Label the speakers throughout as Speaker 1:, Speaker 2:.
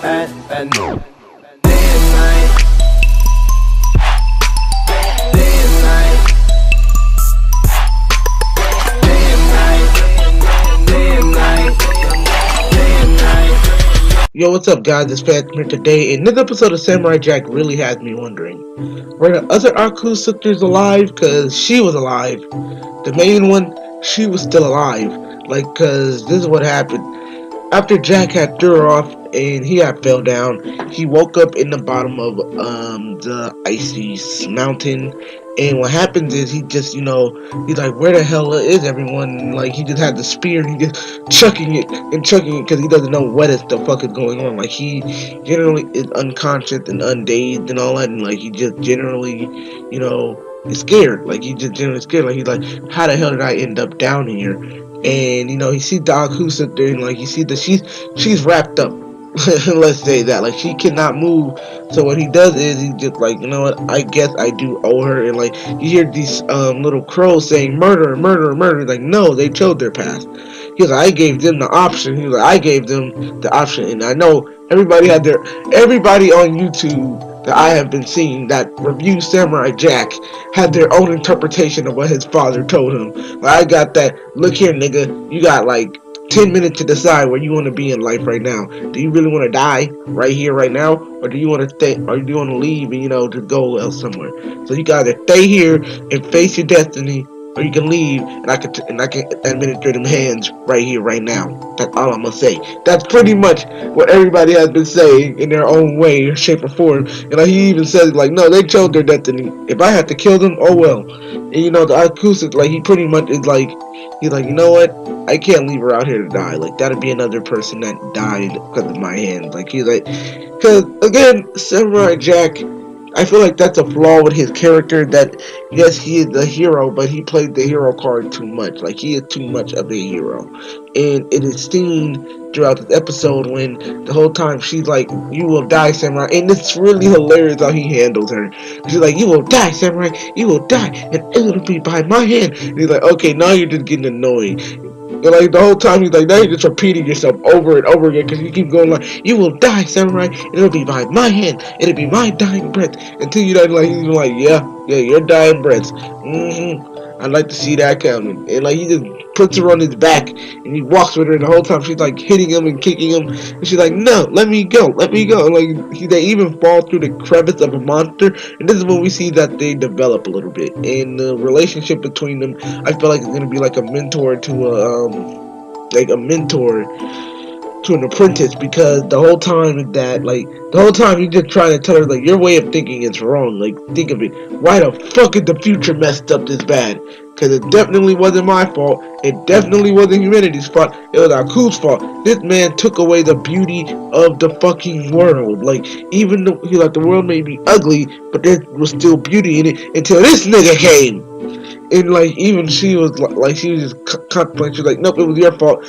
Speaker 1: at night. Day and night. Day and night. Day and night. Day and night. Day and night.
Speaker 2: Yo, what's up, guys? It's Pat here today, and this episode of Samurai Jack really has me wondering, were the other Aku sisters alive? Cause she was alive. The main one, she was still alive. Like, cause this is what happened. After Jack had threw her off and he had fell down, he woke up in the bottom of the icy mountain. And what happens is he just, he's like, where the hell is everyone? And, like, he just had the spear and he just chucking it because he doesn't know what the fuck is going on. Like, he generally is unconscious and undazed and all that, and like he just generally, is scared. Like, he just generally scared. Like, he's like, how the hell did I end up down here? And he sees the Aku sit there and like he sees that she's wrapped up. Let's say that, like, she cannot move. So what he does is he just like, you know what, I guess I do owe her. And like you hear these little crows saying murder, murder, murder. Like, no, they chose their path. He was like, I gave them the option. He was like, I gave them the option. And I know everybody on YouTube that I have been seeing that review Samurai Jack had their own interpretation of what his father told him. Like, I got that, look here, nigga, you got like 10 minutes to decide where you want to be in life right now. Do you really want to die right here, right now? Or do you want to stay, or do you want to leave and, to go else somewhere? So you got to stay here and face your destiny, or you can leave, and I can administer them hands right here, right now. That's all I'm gonna say. That's pretty much what everybody has been saying in their own way, or shape, or form. And like, he even says, like, no, they chose their destiny. If I have to kill them, oh well. And the acoustic, like, he pretty much is like, he's like, you know what? I can't leave her out here to die. Like, that'd be another person that died because of my hand. Like, he's like, because again, Samurai Jack, I feel like that's a flaw with his character, that yes, he is the hero, but he played the hero card too much. Like, he is too much of a hero. And it is seen throughout this episode when the whole time she's like, you will die, Samurai. And it's really hilarious how he handles her. She's like, you will die, Samurai, you will die, and it will be by my hand. And he's like, okay, now you're just getting annoying. And like the whole time he's like, now you're just repeating yourself over and over again, because you keep going like, you will die, Samurai, and it'll be by my hand, it'll be my dying breath, until you die. Like, he's like, yeah, your dying breaths. I'd like to see that coming. And like, he just puts her on his back and he walks with her, and the whole time she's like hitting him and kicking him, and she's like, no, let me go. Like, they even fall through the crevice of a monster. And this is when we see that they develop a little bit, and the relationship between them, I feel like it's gonna be like a mentor to an apprentice, because the whole time he's just trying to tell her, like, your way of thinking is wrong. Like, think of it, why the fuck is the future messed up this bad? Because it definitely wasn't my fault. It definitely wasn't humanity's fault. It was Aku's fault. This man took away the beauty of the fucking world. Like, even though the world may be ugly, but there was still beauty in it until this nigga came. And like, even she was like she was just contemplating. She was like, nope, it was your fault.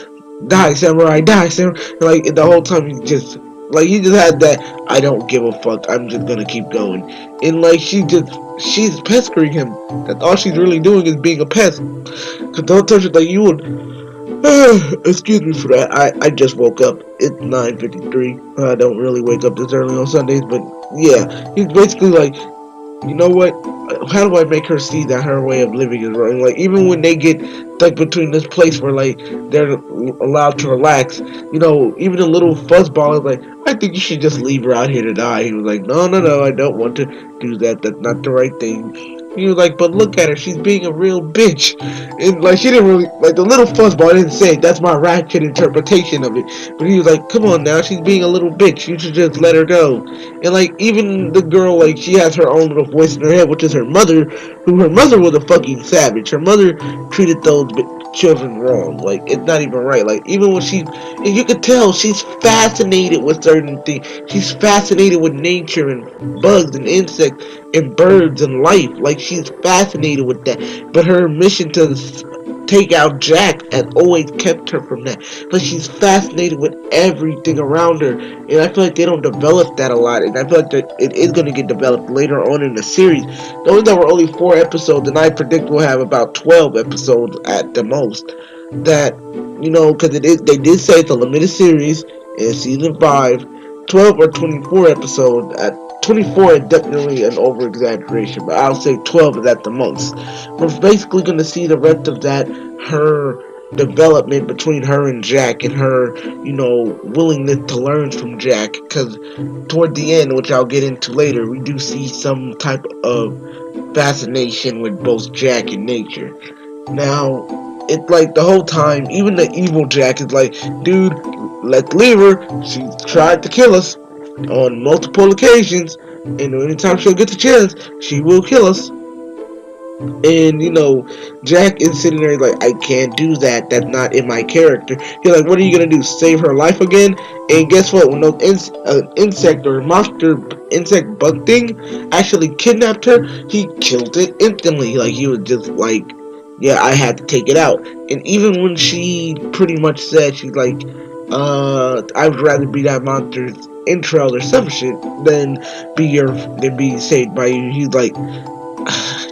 Speaker 2: Die, Samurai, die, Samurai. And like, the whole time he just had that, I don't give a fuck, I'm just gonna keep going. And like, she's pestering him. That's all she's really doing, is being a pest. Cause the whole time she's like, you would, excuse me for that, I just woke up. It's 9:53. I don't really wake up this early on Sundays, but yeah, he's basically like, you know what, how do I make her see that her way of living is wrong? Like, even when they get stuck between this place where like they're allowed to relax, even a little fuzzball is like, I think you should just leave her out here to die. He was like, no, I don't want to do that, that's not the right thing. He was like, but look at her, she's being a real bitch. And like, she didn't really, like, the little fuzzball didn't say it. That's my ratchet interpretation of it. But he was like, come on now, she's being a little bitch, you should just let her go. And like, even the girl, like, she has her own little voice in her head, which is her mother, her mother was a fucking savage. Her mother treated those children wrong. Like, it's not even right. Like, even when and you could tell she's fascinated with certain things. She's fascinated with nature and bugs and insects and birds and life. Like, she's fascinated with that. But her mission to take out Jack has always kept her from that. But she's fascinated with everything around her, and I feel like they don't develop that a lot, and I feel like that it is going to get developed later on in the series. Those that were only 4 episodes, and I predict we'll have about 12 episodes at the most. That, because they did say it's a limited series in season 5, 12 or 24 episodes. At 24 is definitely an over exaggeration, but I'll say 12 is at the most. We're basically going to see the rest of that, her development between her and Jack, and her, willingness to learn from Jack, because toward the end, which I'll get into later, we do see some type of fascination with both Jack and nature. Now, it's like the whole time, even the evil Jack is like, dude, let's leave her. She tried to kill us on multiple occasions, and anytime she'll get the chance, she will kill us. And Jack is sitting there like, I can't do that. That's not in my character. He's like, what are you gonna do? Save her life again? And guess what? When those insect or monster insect bug thing actually kidnapped her, he killed it instantly. Like he was just like, yeah, I had to take it out. And even when she pretty much said, she's like, I would rather be that monster's entrails or some shit than be saved by you. He's like,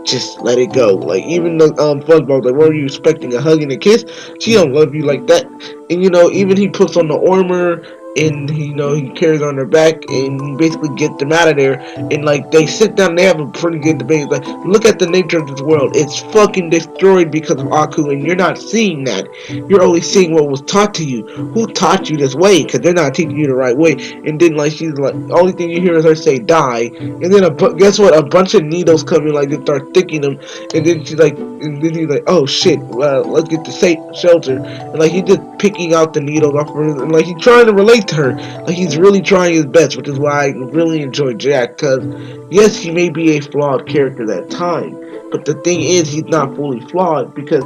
Speaker 2: just let it go. Like even the fuzzball, like, what were you expecting, a hug and a kiss? She don't love you like that. And even he puts on the armor, and he carries on her back, and he basically gets them out of there. And like they sit down, they have a pretty good debate. Like, look at the nature of this world. It's fucking destroyed because of Aku, and you're not seeing that. You're only seeing what was taught to you. Who taught you this way? Because they're not teaching you the right way. And then like she's like, the only thing you hear is her say die. And then guess what? A bunch of needles come in, like they start sticking them. And then she's like, and then he's like, oh shit, well, let's get to safe shelter. And like he's just picking out the needles off her, and like he's trying to relate to her. Like he's really trying his best, which is why I really enjoy Jack. Because yes, he may be a flawed character at that time, but the thing is, he's not fully flawed, because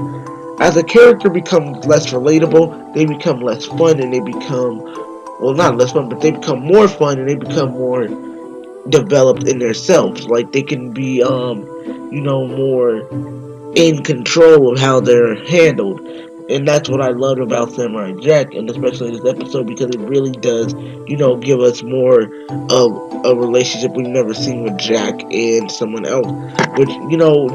Speaker 2: as a character becomes less relatable, they become less fun, and they become, well, not less fun, but they become more fun, and they become more developed in themselves. Like they can be, more in control of how they're handled. And that's what I loved about Samurai Jack, and especially this episode, because it really does, give us more of a relationship we've never seen with Jack and someone else. Which,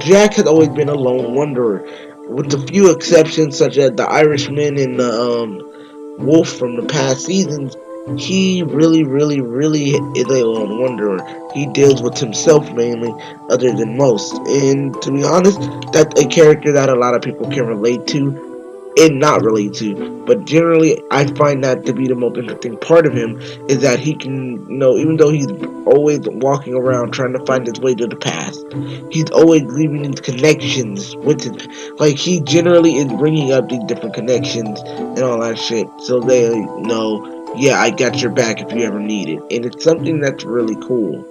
Speaker 2: Jack has always been a lone wanderer, with a few exceptions, such as the Irishman and the Wolf from the past seasons. He really, really, really is a lone wanderer. He deals with himself mainly, other than most. And to be honest, that's a character that a lot of people can relate to and not relate to. But generally, I find that to be the most interesting part of him, is that he can, even though he's always walking around trying to find his way to the past, he's always leaving these connections with his, like he generally is bringing up these different connections and all that shit, so they know, yeah, I got your back if you ever need it. And it's something that's really cool.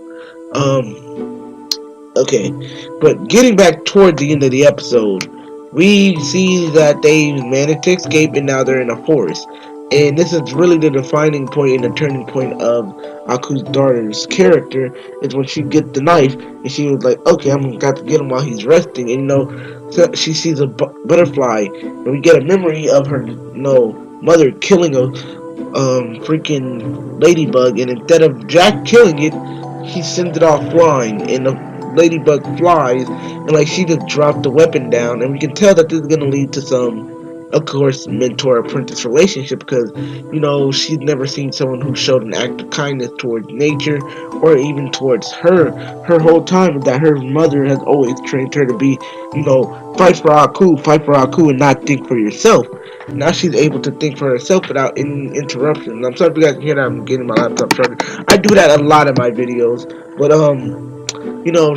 Speaker 2: Okay, but getting back toward the end of the episode, we see that they managed to escape, and now they're in a forest. And this is really the defining point and the turning point of Aku's daughter's character, is when she gets the knife, and she was like, okay, I'm got to get him while he's resting. And so she sees a butterfly, and we get a memory of her, mother killing a freaking ladybug, and instead of Jack killing it, he sends it off flying, and the ladybug flies, and like she just dropped the weapon down, and we can tell that this is gonna lead to some, of course, mentor-apprentice relationship, because she's never seen someone who showed an act of kindness towards nature, or even towards her. Her whole time is that her mother has always trained her to be, fight for Aku, and not think for yourself. Now she's able to think for herself without any interruptions. I'm sorry if you guys can hear that I'm getting my laptop started. I do that a lot in my videos, but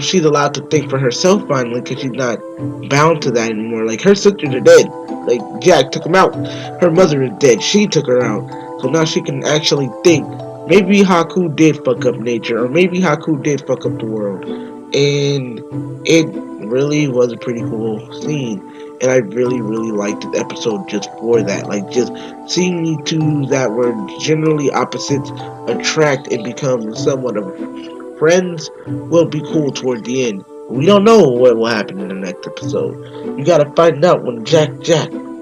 Speaker 2: she's allowed to think for herself finally, because she's not bound to that anymore. Like, her sisters are dead. Like, Jack took them out. Her mother is dead. She took her out. So now she can actually think. Maybe Haku did fuck up nature, or maybe Haku did fuck up the world. And it really was a pretty cool scene. And I really, really liked the episode just for that. Like, just seeing the two that were generally opposites attract and become somewhat of friends will be cool toward the end. We don't know what will happen in the next episode. You gotta find out when Jack.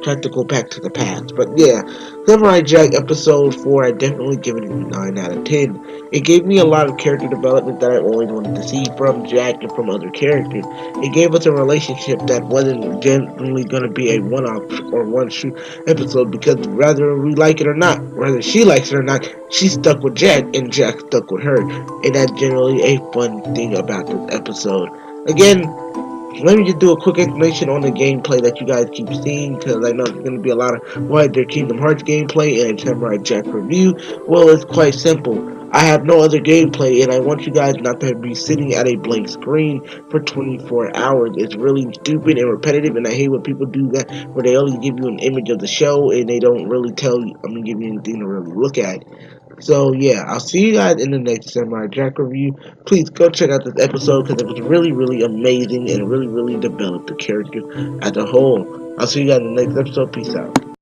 Speaker 2: tried to go back to the past. But yeah, Samurai Jack episode 4, I definitely give it a 9 out of 10. It gave me a lot of character development that I always wanted to see from Jack and from other characters. It gave us a relationship that wasn't generally going to be a one-off or one-shoot episode, because whether we like it or not, whether she likes it or not, she stuck with Jack and Jack stuck with her. And that's generally a fun thing about this episode. Again, let me just do a quick explanation on the gameplay that you guys keep seeing, because I know there's going to be a lot of why their Kingdom Hearts gameplay and Samurai Jack review. Well, it's quite simple. I have no other gameplay, and I want you guys not to be sitting at a blank screen for 24 hours. It's really stupid and repetitive, and I hate when people do that, where they only give you an image of the show and they don't really tell you, give you anything to really look at. So yeah, I'll see you guys in the next Samurai Jack review. Please go check out this episode, because it was really, really amazing and really, really developed the character as a whole. I'll see you guys in the next episode. Peace out.